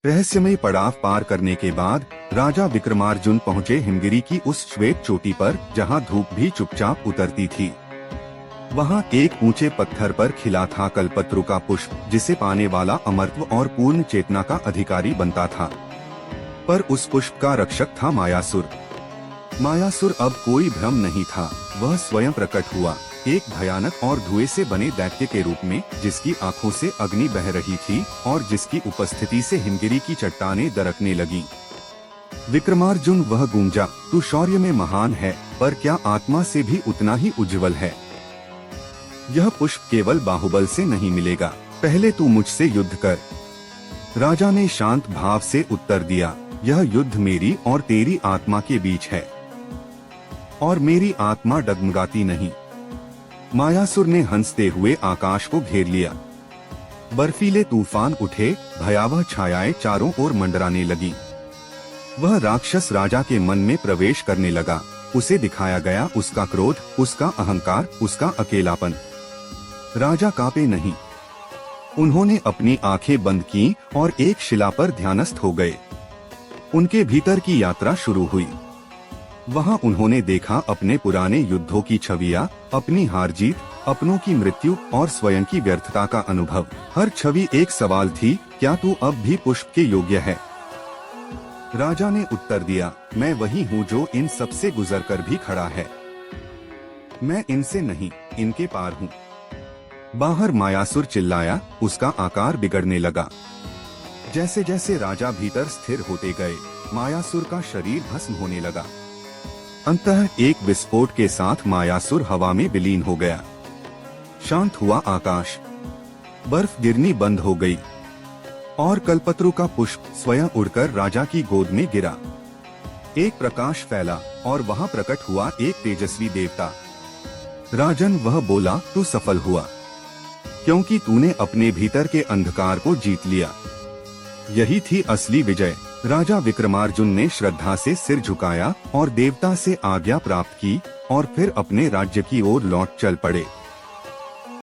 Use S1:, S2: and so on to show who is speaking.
S1: रहस्यमय पड़ाव पार करने के बाद राजा विक्रमार्जुन पहुँचे हिमगिरी की उस श्वेत चोटी पर जहाँ धूप भी चुपचाप उतरती थी। वहाँ एक ऊंचे पत्थर पर खिला था कल्पतरु का पुष्प, जिसे पाने वाला अमरत्व और पूर्ण चेतना का अधिकारी बनता था। पर उस पुष्प का रक्षक था मायासुर। मायासुर अब कोई भ्रम नहीं था, वह स्वयं प्रकट हुआ, एक भयानक और धुएं से बने दैत्य के रूप में, जिसकी आंखों से अग्नि बह रही थी और जिसकी उपस्थिति से हिमगिरी की चट्टानें दरकने लगी। विक्रमार्जुन वह गूंजा, तू शौर्य में महान है, पर क्या आत्मा से भी उतना ही उज्जवल है? यह पुष्प केवल बाहुबल से नहीं मिलेगा, पहले तू मुझसे युद्ध कर। राजा ने शांत भाव से उत्तर दिया, यह युद्ध मेरी और तेरी आत्मा के बीच है, और मेरी आत्मा डगमगाती नहीं। मायासुर ने हंसते हुए आकाश को घेर लिया। बर्फीले तूफान उठे, भयावह छायाएं चारों ओर मंडराने लगी। वह राक्षस राजा के मन में प्रवेश करने लगा। उसे दिखाया गया उसका क्रोध, उसका अहंकार, उसका अकेलापन। राजा कांपे नहीं। उन्होंने अपनी आंखें बंद की और एक शिला पर ध्यानस्थ हो गए। उनके भीतर की यात्रा शुरू हुई। वहां उन्होंने देखा अपने पुराने युद्धों की छवियां, अपनी हार जीत, अपनों की मृत्यु और स्वयं की व्यर्थता का अनुभव। हर छवि एक सवाल थी, क्या तू अब भी पुष्प के योग्य है? राजा ने उत्तर दिया, मैं वही हूँ जो इन सब से गुजर कर भी खड़ा है। मैं इनसे नहीं, इनके पार हूँ। बाहर मायासुर चिल्लाया, उसका आकार बिगड़ने लगा। जैसे जैसे राजा भीतर स्थिर होते गए, मायासुर का शरीर भस्म होने लगा। अंततः एक विस्फोट के साथ मायासुर हवा में विलीन हो गया। शांत हुआ आकाश, बर्फ गिरनी बंद हो गई और कल्पतरु का पुष्प स्वयं उड़कर राजा की गोद में गिरा। एक प्रकाश फैला और वहां प्रकट हुआ एक तेजस्वी देवता। राजन, वह बोला, तू सफल हुआ, क्योंकि तूने अपने भीतर के अंधकार को जीत लिया। यही थी असली विजय। राजा विक्रमार्जुन ने श्रद्धा से सिर झुकाया और देवता से आज्ञा प्राप्त की और फिर अपने राज्य की ओर लौट चल पड़े।